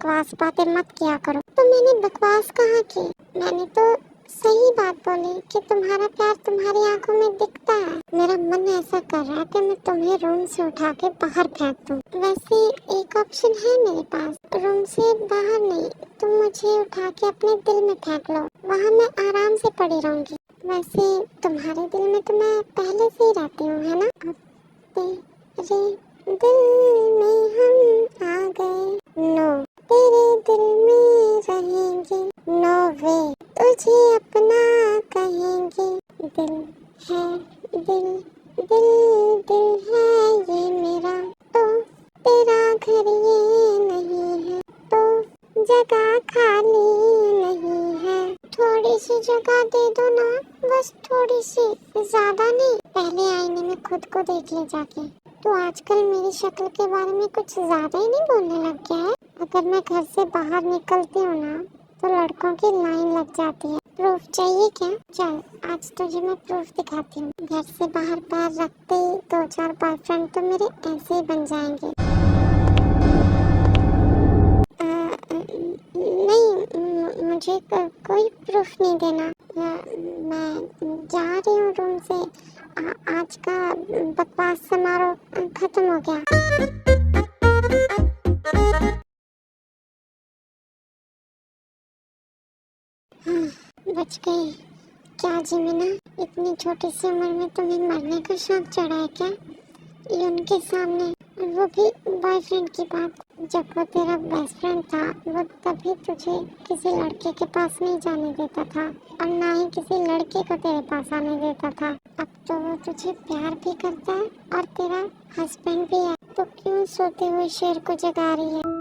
बकवास बातें मत किया करो। तो मैंने बकवास कहाँ की, मैंने तो सही बात बोली कि तुम्हारा प्यार तुम्हारी आंखों में दिखता है। मेरा मन ऐसा कर रहा है कि मैं तुम्हें रूम से उठा के बाहर फेंक दूं। वैसे एक ऑप्शन है मेरे पास, रूम से बाहर नहीं, तुम मुझे उठा के अपने दिल में फेंक लो, वहाँ मैं आराम से पड़ी रहूंगी। वैसे तुम्हारे दिल में तो मैं पहले से ही रहती हूँ, है ना? अब तेरे दिल में हम आ गए, नो तेरे दिल में रहेंगे, नो वे तुझे अपना कहेंगे। दिल है दिल दिल दिल है ये मेरा, तो तेरा घर ये नहीं है, तो जगह खाली नहीं है। थोड़ी सी जगह दे दो ना, बस थोड़ी सी, ज्यादा नहीं। पहले आईने में खुद को देख ले जाके। तो आजकल मेरी शक्ल के बारे में कुछ ज्यादा ही नहीं बोलने लग गया है? अगर मैं घर से बाहर निकलती हूँ ना तो लड़कों की लाइन लग जाती है। प्रूफ चाहिए क्या? चल आज तुझे मैं प्रूफ दिखाती हूँ। घर से बाहर पैर रखते ही 2-4 बॉयफ्रेंड तो मेरे ऐसे ही बन जाएंगे। नहीं, मुझे कोई प्रूफ नहीं देना। मैं जा रही हूँ रूम से। आज का बकवास समारोह खत्म हो गया। बच गई। क्या जिमिना, इतनी छोटी सी उम्र में तुम्हें मरने का शौक चढ़ा है क्या? ये उनके सामने, वो भी बॉयफ्रेंड की बात। जब वो तेरा बेस्ट फ्रेंड था वो तभी तुझे किसी लड़के के पास नहीं जाने देता था और ना ही किसी लड़के को तेरे पास आने देता था। अब तो वो तुझे प्यार भी करता है और तेरा हस्बैंड भी है, तो क्यों सोते हुए शेर को जगा रही है?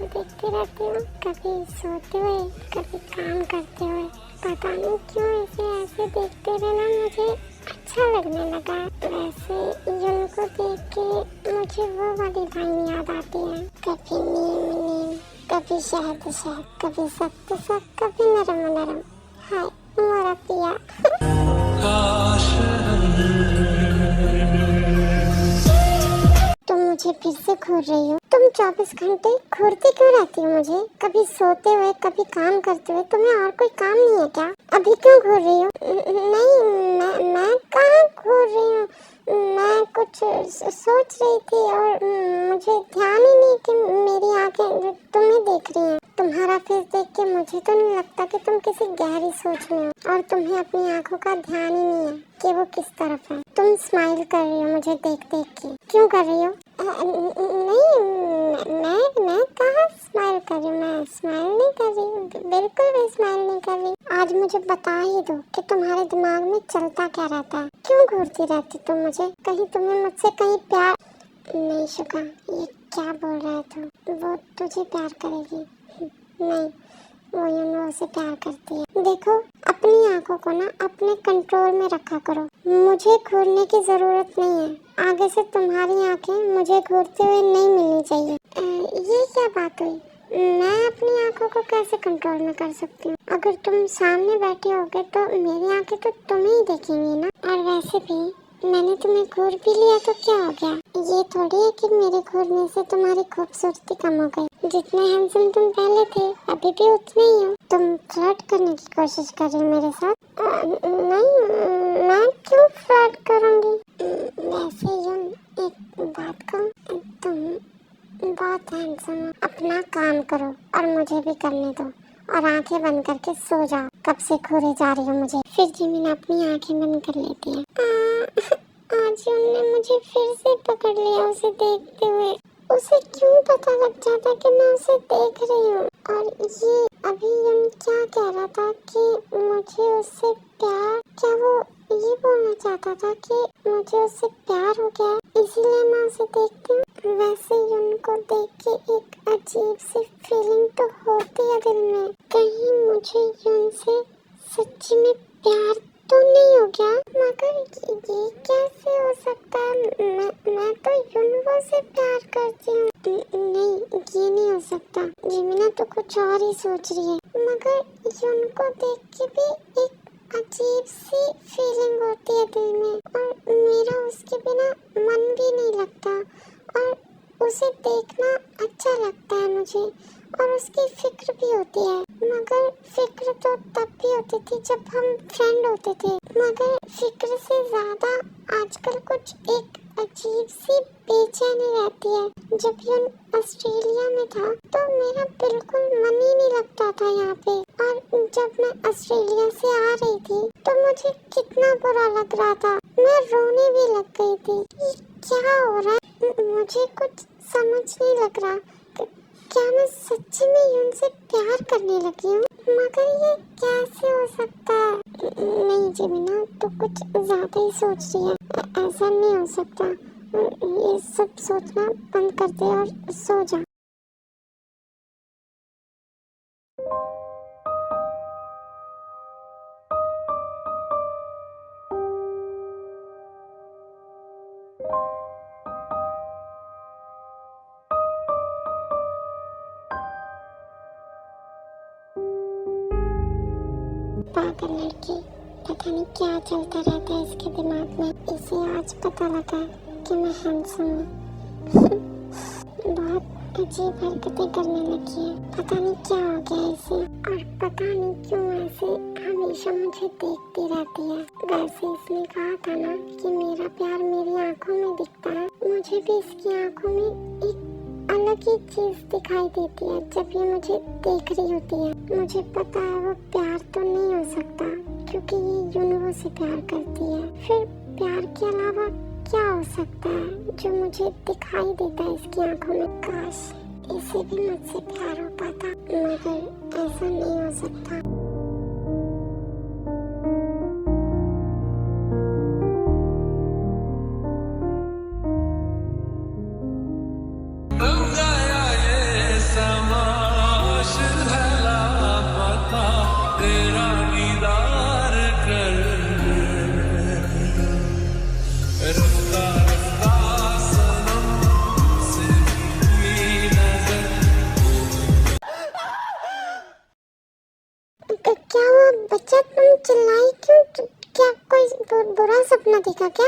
देखती रहती हूँ, कभी सोते हुए कभी काम करते हुए। पता नहीं क्यों इसे ऐसे देखते रहना मुझे अच्छा लगने लगा। वैसे यून को देख के मुझे वो वाली लाइन याद आती है, कभी नीम नीम, कभी शहद शहद, कभी सख्त सख्त, कभी नरम नरम। हाय मोरा पिया। तुम मुझे फिर से घूर रही हो। तुम 24 घंटे घूरती क्यों रहती हो मुझे? कभी सोते हुए कभी काम करते हुए। तुम्हें और कोई काम नहीं है क्या? अभी क्यों घूर रही हो? नहीं, मैं कहाँ घूर रही हूँ। मैं कुछ सोच रही थी और मुझे ध्यान ही नहीं कि मेरी आंखें तुम्हें देख रही हैं। तुम्हारा फेस देख के मुझे तो नहीं लगता कि तुम किसी गहरी सोच में हो और तुम्हें अपनी आंखों का ध्यान ही नहीं है कि वो किस तरफ है। तुम स्माइल कर रही हो मुझे देख देख के। क्यों कर रही हो? नहीं, मैं कहाँ स्माइल कर रही हूँ? मैं स्माइल नहीं कर रही हूँ, बिल्कुल भी स्माइल नहीं कर रही। आज मुझे बता ही दो कि तुम्हारे दिमाग में चलता क्या रहता है? क्यों घूरती रहती तुम मुझे? कहीं तुम्हें मुझसे कहीं प्यार नहीं? शुका, ये क्या बोल रहा है तू? वो तुझे प्यार करेगी? नहीं, वो यूनो से प्यार करती है। देखो अपनी आंखों को ना अपने कंट्रोल में रखा करो। मुझे घूरने की जरूरत नहीं है। आगे से तुम्हारी आंखें मुझे घूरते हुए नहीं मिलनी चाहिए। ये क्या बात हुई? मैं अपनी आंखों को कैसे कंट्रोल में कर सकती हूँ? अगर तुम सामने बैठे होगे तो मेरी आंखें तो तुम्हें ही देखेंगी ना। और वैसे भी मैंने तुम्हें घूर भी लिया तो क्या हो गया? ये थोड़ी है कि मेरे घूरने से तुम्हारी खूबसूरती कम हो गई। जितने हैंडसम तुम पहले थे अभी भी उतने ही हो। तुम फ्लर्ट करने की कोशिश कर रही हो मेरे साथ? नहीं, मैं क्यों फ्लर्ट करूँगी? वैसे यूं एक बात कहूँ, तुम बहुत हैंडसम हो। अपना काम करो और मुझे भी करने दो और आंखें बंद करके सो जाओ। कब से घूरे जा रही हो मुझे? फिर जिमिन अपनी आंखें बंद कर लेती है। आज उन्होंने मुझे फिर से पकड़ लिया उसे देखते हुए। उसे क्यों पता लग जाता कि मैं उसे देख रही हूँ। और ये अभी युन क्या कह रहा था कि मुझे उससे प्यार, क्या वो ये बोलना चाहता था कि मुझे उससे प्यार हो गया है इसीलिए मैं उसे देखती हूँ। वैसे युन को देख के एक अजीब सी फीलिंग तो होती है दिल में, कहीं मुझे युन से सच्ची में प्यार तो नहीं हो गया। मगर ये कैसे हो सकता है, मैं तो युनवो से प्यार करती हूँ। नहीं, ये नहीं हो सकता। जिमिना तो कुछ और ही सोच रही है। मगर युन को देख के भी एक अजीब सी फीलिंग होती है दिल में, और मेरा उसके बिना मन भी नहीं लगता, और उसे देखना अच्छा लगता है मुझे, और उसकी फिक्र भी होती है। मगर फिक्र तो तब भी होती थी जब हम फ्रेंड होते थे, मगर फिक्र से ज्यादा आजकल कुछ एक अजीब सी बेचैनी रहती है। जब यून ऑस्ट्रेलिया में था तो मेरा बिल्कुल मन ही नहीं लगता था यहाँ पे, और जब मैं ऑस्ट्रेलिया से आ रही थी तो मुझे कितना बुरा लग रहा था, मैं रोने भी लग गई थी। ये क्या हो रहा है, मुझे कुछ समझ नहीं लग रहा। क्या मैं सच्ची में यून से प्यार करने लगी हूँ? मगर ये कैसे हो सकता है? नहीं जिमिना, तो कुछ ज्यादा ही सोच रही है। ऐसा नहीं हो सकता। ये सब सोचना बंद कर दे और सो जा। पागल लड़की, पता नहीं क्या चलता रहता है इसके दिमाग में। इसे आज पता लगा कि मैं हैंडसम हूँ। बहुत अजीब हरकतें करने लगी है, पता नहीं क्या हो गया इसे, और पता नहीं क्यों ऐसे हमेशा मुझे देखती रहती है। वैसे इसने कहा था ना कि मेरा प्यार मेरी आंखों में दिखता है, मुझे भी इसकी आंखों में एक अलग ही चीज दिखाई देती है जब ये मुझे देख रही होती है। मुझे पता है वो प्यार तो नहीं हो सकता क्योंकि ये यूनिवर्स से प्यार करती है। फिर प्यार के अलावा क्या हो सकता है जो मुझे दिखाई देता है इसकी आंखों में? काश इसे भी मुझसे प्यार हो पाता, मगर ऐसा नहीं हो सकता। क्या हुआ बच्चा, तुम चिल्लाई क्यों? क्या कोई बुरा सपना देखा क्या?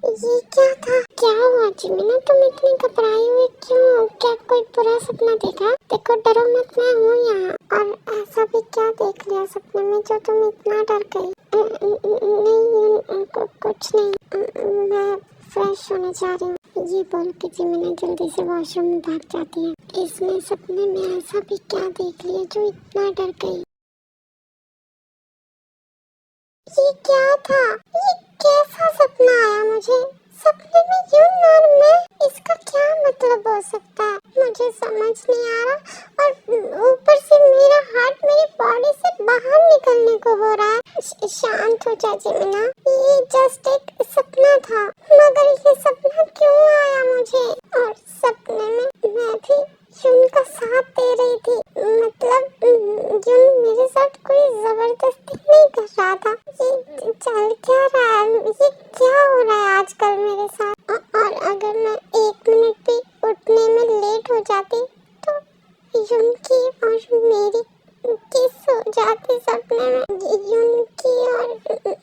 ये क्या था? क्या हुआ जिमिना, तुम इतनी घबराई हुई क्यों? क्या कोई बुरा सपना देखा? देखो डरो मत, मैं हूँ यहाँ। और ऐसा भी क्या देख लिया सपने में जो तुम इतना डर गई? नहीं कुछ नहीं, मैं फ्रेश होने जा रही हूँ। ये बोल के जिमिना जल्दी से वॉशरूम में भाग जाती है। इसने सपने में ऐसा भी क्या देख लिया जो इतना डर गई? ये क्या था? ये कैसा सपना आया मुझे? सपने में यूं और मैं, इसका क्या मतलब हो सकता है? मुझे समझ नहीं आ रहा, और ऊपर से मेरा हार्ट मेरी बॉडी से बाहर निकलने को हो रहा है। शांत हो जा जिमिना, ये जस्ट एक सपना था। मगर ये सपना क्यों आया मुझे? और सपने में मैं भी यून का साथ दे रही थी, मतलब यून मेरे साथ कोई जबरदस्ती नहीं कर रहा था। ये चल क्या रहा है? ये क्या हो रहा है आजकल मेरे साथ? और अगर मैं 1 मिनट भी उठने में लेट हो जाती तो यून की और मेरी किस हो जाती सपने में। यून की और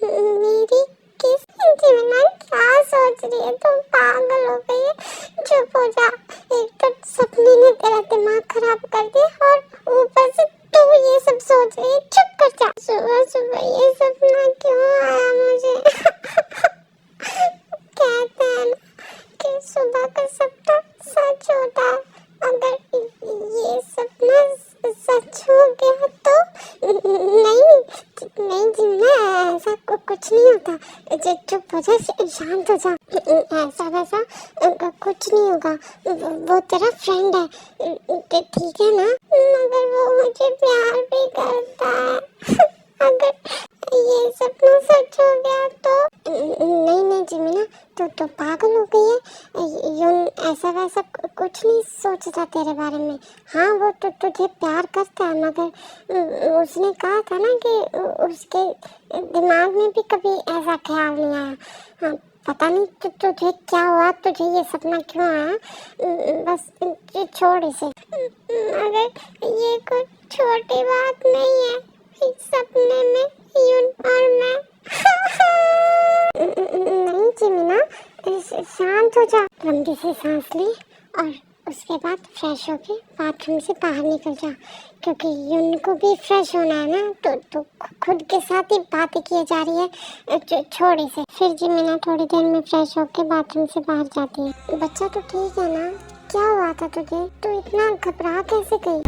मेरी किस? जिमिना क्या सोच रही है? तुम पागल हो गई है, चुप हो जा। एक तो सपने ने तेरा दिमाग खराब कर दिया और ऊपर से तू ये सब सोच रही है। चुप कर जा। सुबह सुबह ये सपना क्यों आया मुझे? कहते हैं ना कि सुबह का सपना सच होता है। अगर ये सपना सच हो गया तो नहीं जिमना ऐसा कुछ नहीं होता। चुप हो जा, शांत हो जा। ऐसा वैसा कुछ नहीं होगा, वो तेरा फ्रेंड है, ठीक है ना? मगर वो मुझे प्यार भी करता है। अगर ये सपना सच हो गया तो नहीं जिमिना, तो पागल हो गई है। यून ऐसा वैसा कुछ नहीं सोचता तेरे बारे में। हाँ वो तो तुझे प्यार करता है, मगर उसने कहा था ना कि उसके दिमाग में भी कभी ऐसा ख्याल नहीं आया। हाँ, पता नहीं तुझे क्या हुआ, तुझे ये सपना क्यों आया। बस छोड़ इसे। अगर ये कोई छोटी बात नहीं है, इस सपने में यून और मैं नहीं जिमिना, शांत हो जा। लंबी सी सांस ले और उसके बाद फ्रेश होके बाथरूम से बाहर निकल जा, क्योंकि यून को भी फ्रेश होना है ना। तो खुद के साथ ही बातें किए जा रही है, छोड़ इसे। फिर जिमिना थोड़ी देर में फ्रेश होके बाथरूम से बाहर जाती है। बच्चा तो ठीक है ना? क्या हुआ था तुझे? तू इतना घबरा कैसे गई?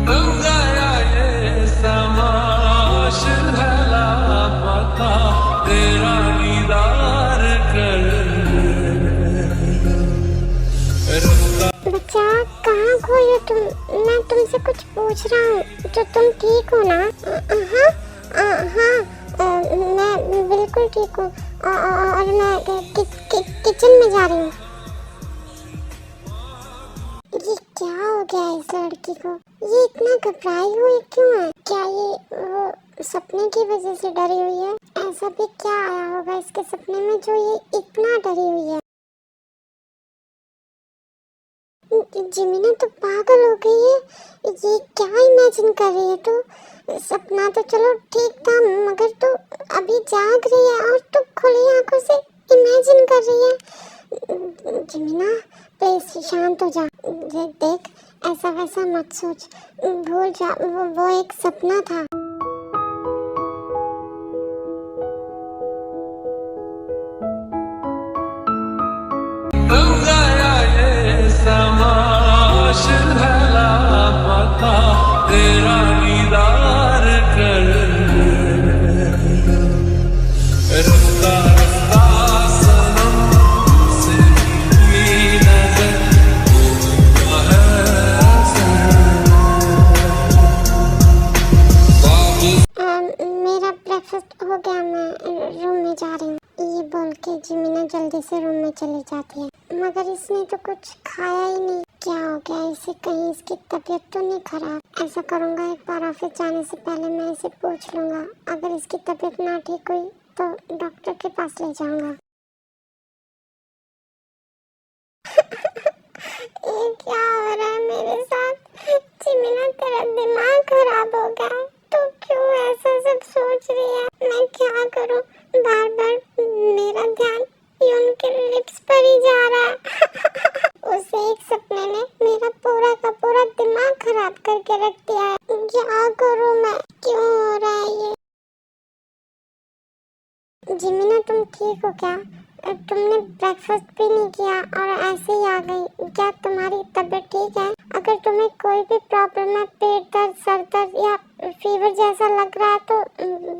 बच्चा कहाँ खोई हो तुम? मैं तुमसे कुछ पूछ रहा हूँ, तो तुम ठीक हो ना? हाँ, मैं बिल्कुल ठीक हूँ और मैं किचन में जा रही हूँ। ये क्या हो गया इस लड़की को? ये इतना घबराई हुई क्यों है? क्या ये वो सपने की वजह से डरी हुई है? ऐसा भी क्या आया होगा इसके सपने में जो ये इतना डरी हुई है? जिमिना तो पागल हो गई है। ये क्या इमेजिन कर रही है तू? सपना तो चलो ठीक था, मगर तू अभी जाग रही है और तू खुली आंखों से इमेजिन कर रही है। जिमिना प्लीज शांत हो जा। देख ऐसा वैसा मत सोच, भूल जा, वो एक सपना था। तेरा दीदार कर रफ्ता रफ्ता सनम से नजर मेरा ब्रेकफास्ट हो गया, मैं रूम में जा रही हूँ। ये बोल के जिमिना जल्दी से रूम में चली जाती है, मगर इसने तो कुछ खाया ही नहीं। क्या हो गया इसे? कहीं इसकी तबीयत तो नहीं खराब? ऐसा करूँगा, एक बार ऑफिस जाने से पहले मैं इसे पूछ लूँगा। अगर इसकी तबीयत ना ठीक हुई तो डॉक्टर के पास ले जाऊँगा। ये क्या हो रहा है मेरे साथ? जिमिना तेरा दिमाग खराब हो गया है, तो क्यों ऐसा सब सोच रही है? मैं क्या करूँ? बार बार मेरा ध्यान यून के लिप्स पर ही जा रहा है। उसे एक सपने ने मेरा पूरा का पूरा दिमाग खराब करके रख दिया है। क्या करूँ मैं? क्यों हो रहा है ये? जिमिना तुम ठीक हो क्या? तुमने ब्रेकफास्ट भी नहीं किया और ऐसे ही आ गई। क्या तुम्हारी तबीयत ठीक है? अगर तुम्हें कोई भी प्रॉब्लम है, पेट दर्द, सर दर्द या फीवर जैसा लग रहा है तो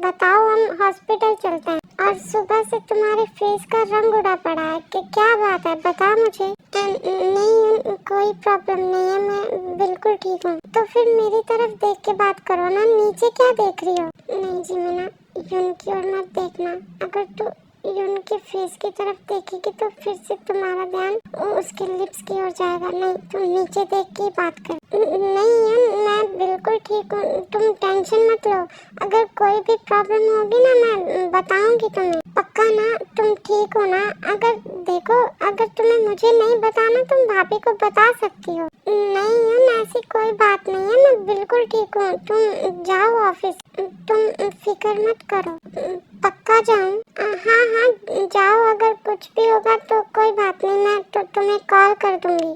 बताओ, हम हॉस्पिटल चलते हैं। और सुबह से तुम्हारे फेस का रंग उड़ा पड़ा है कि क्या बात है? बता मुझे। नहीं कोई प्रॉब्लम नहीं है, मैं बिल्कुल ठीक हूँ। तो फिर मेरी तरफ देख के बात करो ना, नीचे क्या देख रही हो? नहीं जिमिना, यून की ओर मत देखना। अगर तू यून के फेस की तरफ देखेगी तो फिर से तुम्हारा ध्यान उसके लिप्स की ओर जाएगा। नहीं, तुम नीचे देख के बात कर। नहीं यून, मैं बिल्कुल ठीक हूँ, तुम टेंशन मत लो। अगर कोई भी प्रॉब्लम होगी ना, मैं बताऊंगी तुम्हें, पक्का ना? तुम ठीक हो ना? अगर देखो, अगर तुम्हें मुझे नहीं बताना, तुम भाभी को बता सकती हो। नहीं यून, ऐसी कोई बात नहीं है, मैं बिल्कुल ठीक हूँ। तुम जाओ ऑफिस, तुम फिक्र मत करो। पक्का जाऊँ? हाँ जाओ, अगर कुछ भी होगा तो कोई बात नहीं, मैं तो तुम्हें कॉल कर दूंगी।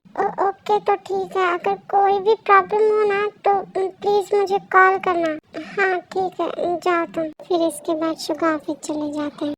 ओके तो ठीक है, अगर कोई भी प्रॉब्लम हो ना तो प्लीज मुझे कॉल करना। हाँ ठीक है, जाओ तुम। फिर इसके बाद शुगा ऑफिस चले जाते हैं।